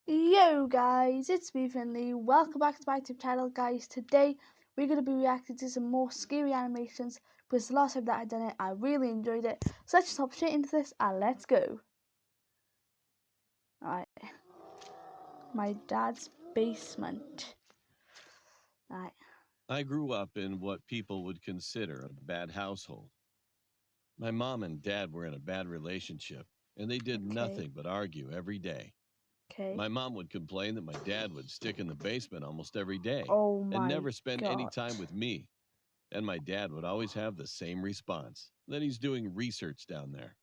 Yo guys, it's me Finley. Welcome back to my YouTube channel, guys. Today we're going to be reacting to some more scary animations because the last time that I done it, I really enjoyed it. So let's just hop straight into this and let's go. Alright, my dad's basement. Alright, I grew up in what people would consider a bad household. My mom and dad were in a bad relationship, and they did okay, nothing but argue every day. okay. My mom would complain that my dad would stick in the basement almost every day Oh and my never spend any god. time with me. And my dad would always have the same response that he's doing research down there.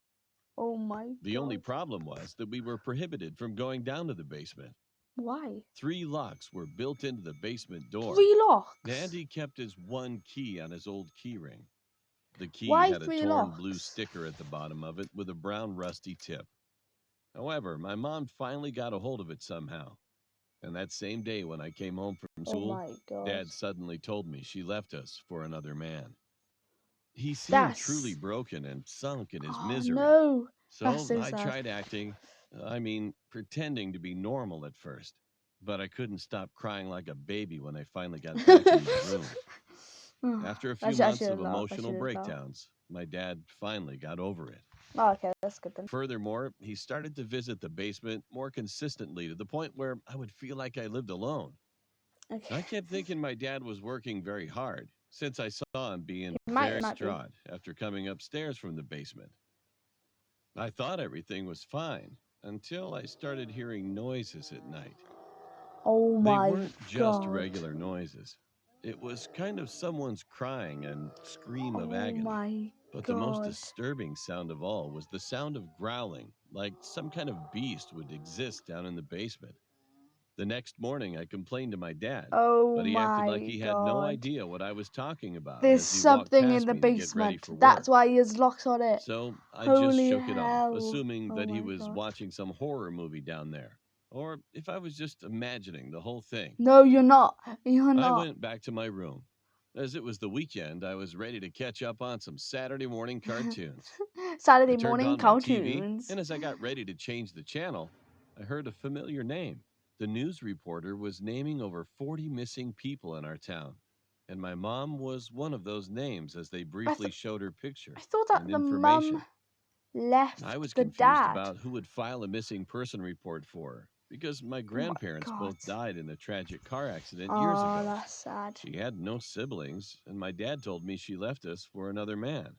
Oh my The only god. problem was that we were prohibited from going down to the basement. Why? 3 locks were built into the basement door, 3 locks? and he kept his one key on his old keyring. The key Why had a three torn blue locks? sticker at the bottom of it with a brown rusty tip. However, my mom finally got a hold of it somehow. And that same day when I came home from Oh school, my god. Dad suddenly told me she left us for another man. He seemed truly That's... broken and sunk in his Oh misery. no. That's So so I sad. tried acting, pretending to be normal at first. But I couldn't stop crying like a baby when I finally got back in my room. After a I few should, I months of shouldn't laugh. I emotional shouldn't laugh. breakdowns, my dad finally got over it. Oh, okay, that's good then. Furthermore, he started to visit the basement more consistently to the point where I would feel like I lived alone. Okay. I kept thinking my dad was working very hard since I saw him being It very might be. distraught after coming upstairs from the basement. I thought everything was fine until I started hearing noises at night. Oh They my weren't just god. regular noises. It was kind of someone's crying and scream of Oh agony. my But the most god. disturbing sound of all was the sound of growling, like some kind of beast would exist down in the basement. The next morning, I complained to my dad, Oh but he acted like my he had no god. idea what I was talking about There's as he walked something in past the me to get ready basement. for That's work. why he has locks on it. So I just Holy shook it off, hell. assuming Oh that he my was god. watching some horror movie down there, or if I was just imagining the whole thing. No, you're not. You're I not. went back to my room. As it was the weekend, I was ready to catch up on some Saturday morning cartoons. I Saturday turned morning on my TV, cartoons. and as I got ready to change the channel, I heard a familiar name. The news reporter was naming over 40 missing people in our town, and my mom was one of those names as they I, briefly th- showed her I picture thought that and the mum information. I was left the confused dad. about who would file a missing person report for her because my Oh my grandparents god. both died in a tragic car accident years Oh, ago. that's sad. She had no siblings, and my dad told me she left us for another man.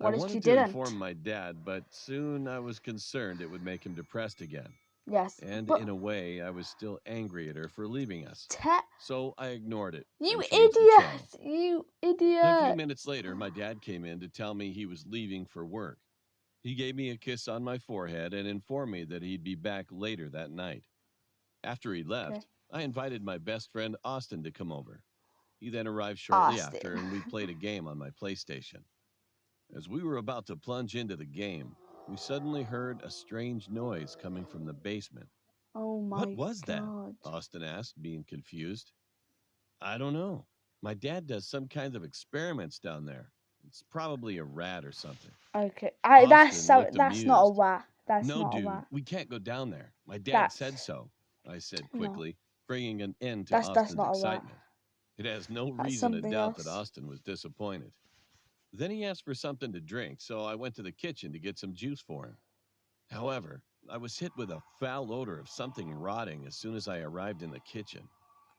I What if she wanted to inform didn't? my dad, but soon I was concerned it would make him depressed again. Yes, And but in a way, I was still angry at her for leaving us. te- So I ignored it you and changed the channel. idiot! You A few idiot! minutes later, my dad came in to tell me he was leaving for work. He gave me a kiss on my forehead and informed me that he'd be back later that night. After he Okay, left, I invited my best friend Austin to come over. He then arrived shortly after, Austin. and we played a game on my PlayStation. As we were about to plunge into the game, we suddenly heard a strange noise coming from the basement. Oh What my was that? god. Austin asked, being confused. I don't know. My dad does some kinds of experiments down there. It's probably a rat or something. Okay, Austin looked that's not a amused. rat. That's No, not a dude, rat. we can't go down there. My dad said That's so, I said no. quickly, bringing an end to That's Austin's not a rat. excitement. It has no That's reason to something doubt that else. Austin was disappointed. Then he asked for something to drink, so I went to the kitchen to get some juice for him. However, I was hit with a foul odor of something rotting as soon as I arrived in the kitchen.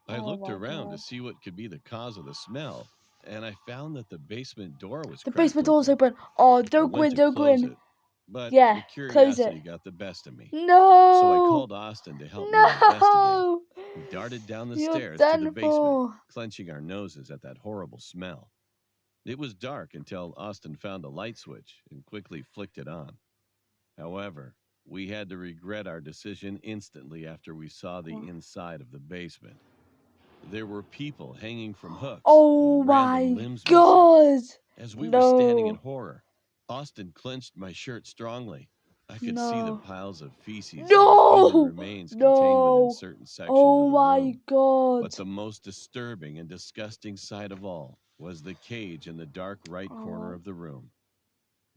I Oh looked my around to god. see what could be the cause of the smell, and I found that the basement door was The cracked basement door's open. open. Oh, I don't go went in, to don't go close in. it, but Yeah, the close it. curiosity got the best of me. So I No! called Austin to help me investigate. No! We darted down the You're stairs to the done basement, for. clenching our noses at that horrible smell. It was dark until Austin found a light switch and quickly flicked it on. However, we had to regret our decision instantly after we saw the inside of the basement. There were people hanging from hooks with Oh random my limbs missing. god! As we were standing in No! horror, Austin clenched my shirt strongly. I could see the No! piles of feces and human No! remains contained within No! certain sections Oh of the my room. god! But the most disturbing and disgusting sight of all was the cage in the dark right corner Oh, of the room.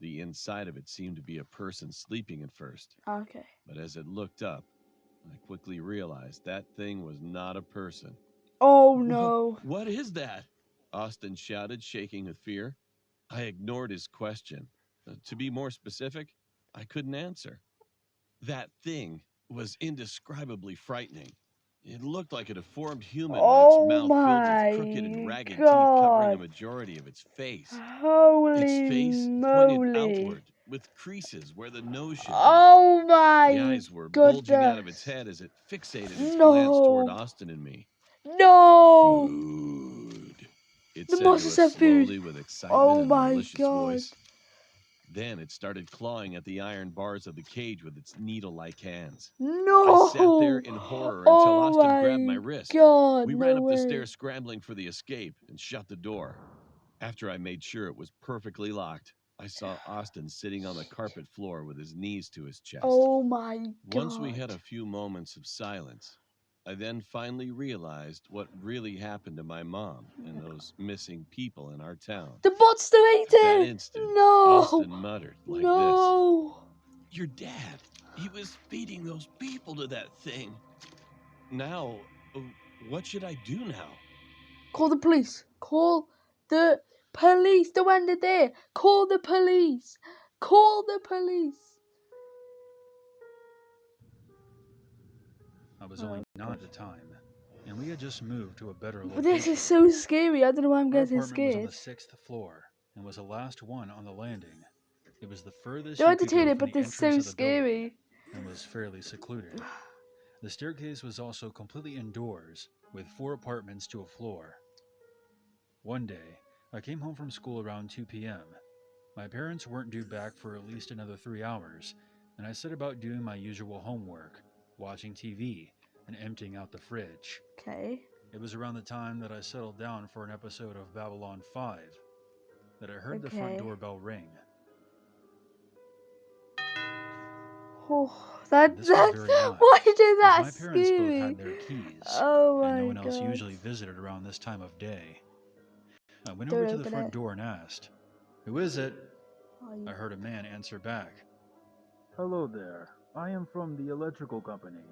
The inside of it seemed to be a person sleeping at first, okay. but as it looked up, I quickly realized that thing was not a person. Oh "Whoa, no. what is that?" Austin shouted, shaking with fear. I ignored his question. To be more specific, I couldn't answer. That thing was indescribibly frightening. It looked like a deformed human with its Oh mouth filled with crooked and my ragged teeth covering a god. majority of its face. Its Holy face pointed moly. outward, with creases where the nose should be. Oh The my eyes were bulging out of its goodness. head as it fixated its glance toward No. Austin and me. No. "Food," it The said monster to us said food. slowly with excitement Oh and a my malicious god. voice. Then it started clawing at the iron bars of the cage with its needle-like hands. I sat there No. in horror until Oh Austin grabbed my my wrist. god. We ran No up the way. stairs scrambling for the escape and shut the door. After I made sure it was perfectly locked, I saw Austin sitting on the carpet floor with his knees to his chest. Oh my Once we god. had a few moments of silence, I then finally realized what really happened to my mom and those missing people in our town. The monster ate At that it. instant, No. Austin muttered like this: No. "Your dad, he was feeding those people to that thing. Now, uh, what should I do now?" Call the police. Call the police. The one that there. Call the police. Call the police. I was only 9 at the time, and we had just moved to a better But location. this is so scary. I don't know why I'm Our getting apartment was on scared. the 6th floor and was the last one on the landing. It was the furthest They're you could go entertaining, from but the they're entrance so of the building scary. and was fairly secluded. The staircase was also completely indoors, with 4 apartments to a floor. One day, I came home from school around 2 p.m. My parents weren't due back for at least another 3 hours, and I set about doing my usual homework, watching TV, and emptying out the fridge. Okay. It was around the time that I settled down for an episode of Babylon 5 that I heard the front Okay. doorbell ring. Oh, This was that's very odd, why did as that my parents both scary? had their keys, Oh and no my one else god. usually visited around this time of day. I went Don't over to the open front it. door and asked, "Who is it?" Oh, you- I heard a man answer back. Hello there. I am from the electrical company.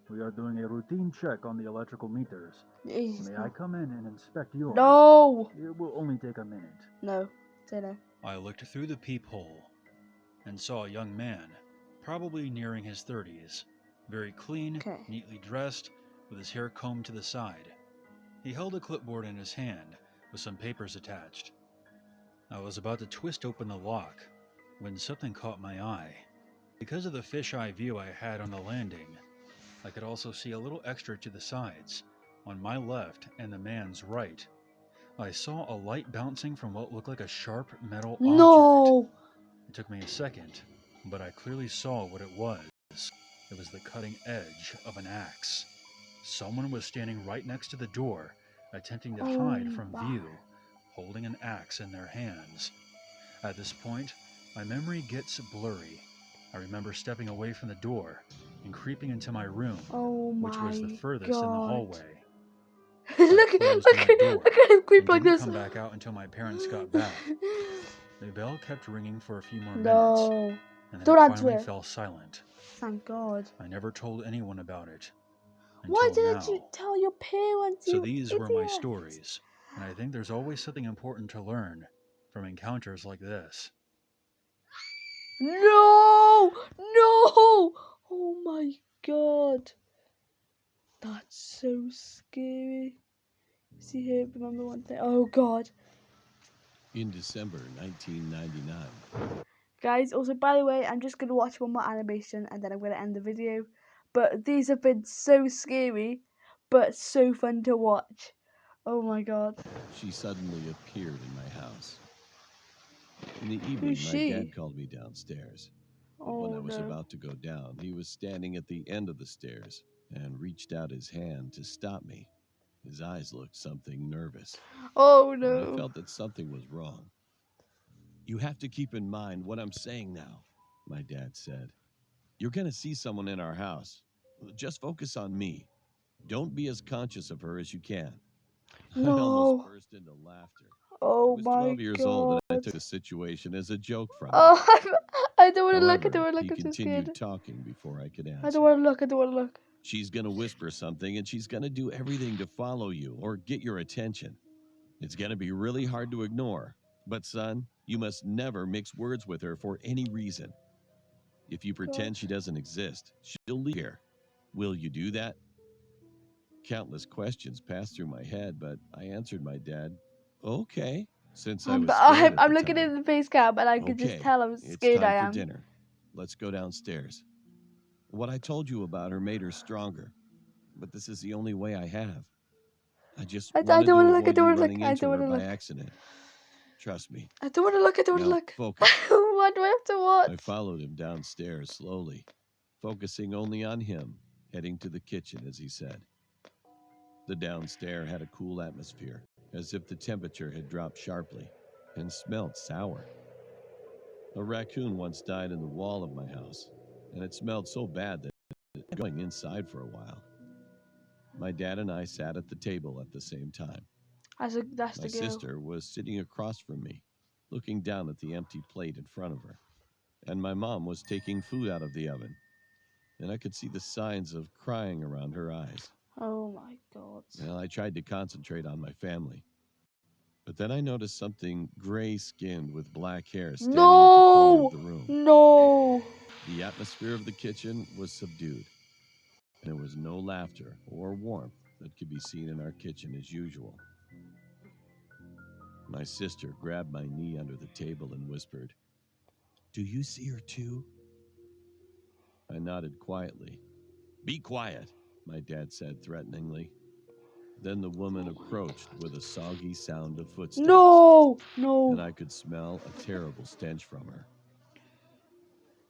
We are doing a routine check on the electrical meters. Jesus, May I no. come in and inspect yours? No. It will only take a minute. No. Say no. I looked through the peephole and saw a young man, probably nearing his 30s, very clean, Okay. neatly dressed, with his hair combed to the side. He held a clipboard in his hand with some papers attached. I was about to twist open the lock when something caught my eye. Because of the fisheye view I had on the landing, I could also see a little extra to the sides, on my left and the man's right. I saw a light bouncing from what looked like a sharp metal object. No. It took me a second, but I clearly saw what it was. It was the cutting edge of an axe. Someone was standing right next to the door, attempting to hide from my. view, holding an axe in their hands. At this point, my memory gets blurry. I remember stepping away from the door and creeping into my room, Oh my which was the furthest god. in the hallway. look, closed look, my look door at him creep and like didn't this. come back out until my parents got back. The bell kept ringing for a few more minutes, No. and then Don't it answer finally it. fell silent. Thank God. I never told anyone about it Why until didn't now. you tell your parents? So You these were my idiot? stories, and I think there's always something important to learn from encounters like this. No! No! Oh my god. That's so scary. See here, remember one thing? Oh god. In December 1999, Guys, also by the way, I'm just going to watch one more animation and then I'm going to end the video. But these have been so scary, but so fun to watch. Oh my god. she suddenly appeared in my house. In the evening, Who's my she? dad called me downstairs. But when I Oh was no. about to go down, he was standing at the end of the stairs and reached out his hand to stop me. His eyes looked something nervous. Oh And I no. felt that something was wrong. "You have to keep in mind what I'm saying now," my dad said. "You're going to see someone in our house. Just focus on me. Don't be as conscious of her as you can." I almost No. burst into laughter. I Oh was my 12 years old and I god. took the situation as a joke from him. Oh, I don't want to look. I However, don't want to he look. I'm so continued scared. talking before I could I don't answer. want to look. I don't want to look. She's going to whisper something, and she's going to do everything to follow you or get your attention. It's going to be really hard to ignore. But, son, you must never mix words with her for any reason. If you pretend she doesn't exist, she'll leave here. Will you do that? Countless questions passed through my head, but I answered my dad, okay, since I was scared at I'm the looking time. at the face cam and I can just Okay, tell how it's scared I time am. for dinner. Let's go downstairs. What I told you about her made her stronger, but this is the only way I have. I just I wanted don't to want to look. I avoid don't you want to look. running I into don't want her to by look. accident. Trust me. I don't want to look. I don't want to Now, look. focus. What do I have to watch? I followed him downstairs slowly, focusing only on him, heading to the kitchen as he said. The downstairs had a cool atmosphere, as if the temperature had dropped sharply, and smelled sour. A raccoon once died in the wall of my house, and it smelled so bad that it was going inside for a while. My dad and I sat at the table at the same time. That's My the girl. sister was sitting across from me, looking down at the empty plate in front of her. And my mom was taking food out of the oven, and I could see the signs of crying around her eyes. Oh my god. Well, I tried to concentrate on my family. But then I noticed something gray-skinned with black hair standing at the corner No! of the room. No! The atmosphere of the kitchen was subdued, and there was no laughter or warmth that could be seen in our kitchen as usual. My sister grabbed my knee under the table and whispered, "Do you see her too?" I nodded quietly. "Be quiet," my dad said threateningly. Then the woman approached with a soggy sound of footsteps. No! And No! I could smell a terrible stench from her.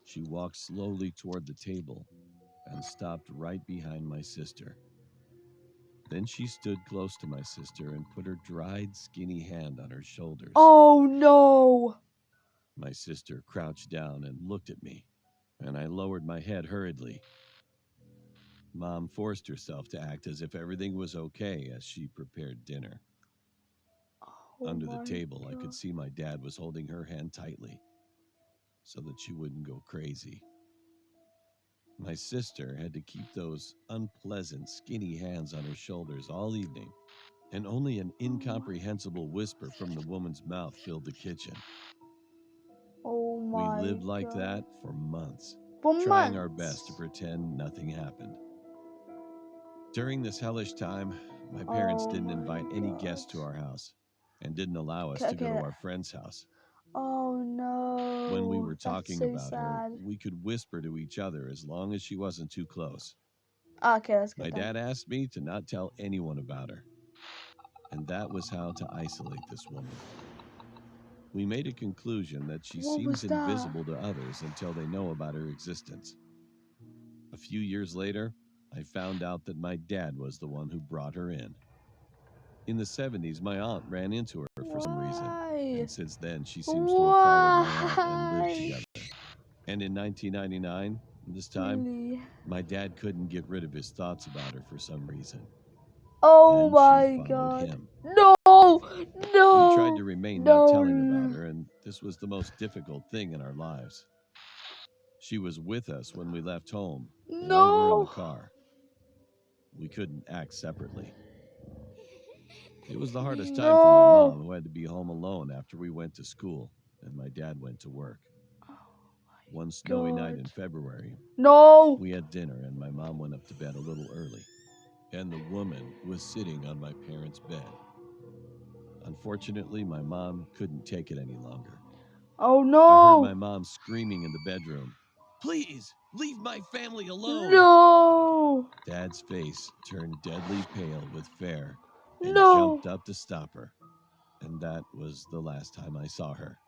She walked slowly toward the table and stopped right behind my sister. Then she stood close to my sister and put her dried, skinny hand on her shoulders. Oh no! My sister crouched down and looked at me, and I lowered my head hurriedly. Mom forced herself to act as if everything was okay as she prepared dinner. Oh Under the my table, I God. could see my dad was holding her hand tightly so that she wouldn't go crazy. My sister had to keep those unpleasant, skinny hands on her shoulders all evening, and only an incomprehensible whisper from the woman's mouth filled the kitchen. Oh We my lived like God. that for months, For trying our months. best to pretend nothing happened. During this hellish time, my parents Oh didn't my invite any God. guests to our house and didn't allow us Okay, to go to okay. our friend's house. Oh no. When we were That's talking so about her, sad. we could whisper to each other as long as she wasn't too close. Okay, that's good My then. dad asked me to not tell anyone about her, and that was how to isolate this woman. We made a conclusion that she What was seems that? invisible to others until they know about her existence. A few years later, I found out that my dad was the one who brought her in. In the 70s, my aunt ran into her for some reason, Why? and since then she seems to have followed my aunt and lived Why? together. And in 1999, this time, Really? my dad couldn't get rid of his thoughts about her for some reason. Oh And my she followed God. him. No! No! We tried to remain not telling about her, and this was the most difficult thing in our lives. She was with us when we left home or were in No! the car. We couldn't act separately. It was the hardest time for my mom, who had to be home alone after we went to school and my dad went to work. One snowy night in God. February, No! we had dinner and my mom went up to bed a little early, and the woman was sitting on my parents' bed. Unfortunately, my mom couldn't take it any longer. Oh I heard no! my mom screaming in the bedroom, "Please, leave my family alone!" No! Dad's face turned deadly pale with fear and No! jumped up to stop her. And that was the last time I saw her.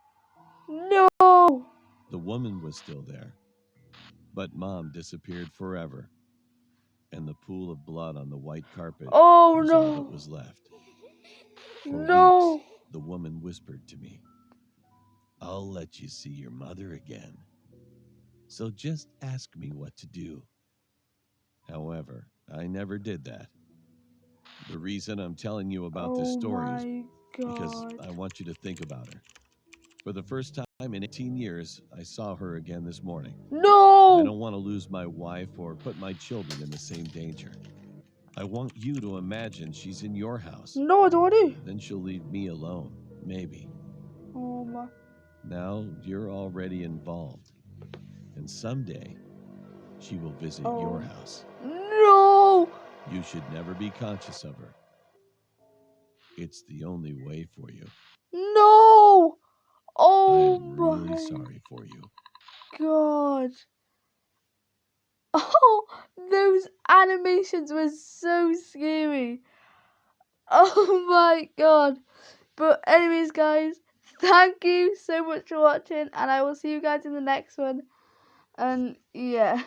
No! The woman was still there, but Mom disappeared forever. And the pool of blood on the white carpet Oh was all that no! was left. For No! weeks, the woman whispered to me, "I'll let you see your mother again. So just ask me what to do." However, I never did that. The reason I'm telling you about this Oh story is my because God. I want you to think about her. For the first time I'm in 18 years. I saw her again this morning. I No! don't want to lose my wife or put my children in the same danger. I want you to imagine she's in your house. No, I don't want to. Then she'll leave me alone, maybe. Oh my. Now you're already involved. And someday, she will visit Oh. your house. No! You should never be conscious of her. It's the only way for you. No! Oh I'm my really sorry for you. god. Oh, those animations were so scary. Oh my god. But anyways, guys, thank you so much for watching, and I will see you guys in the next one. And yeah.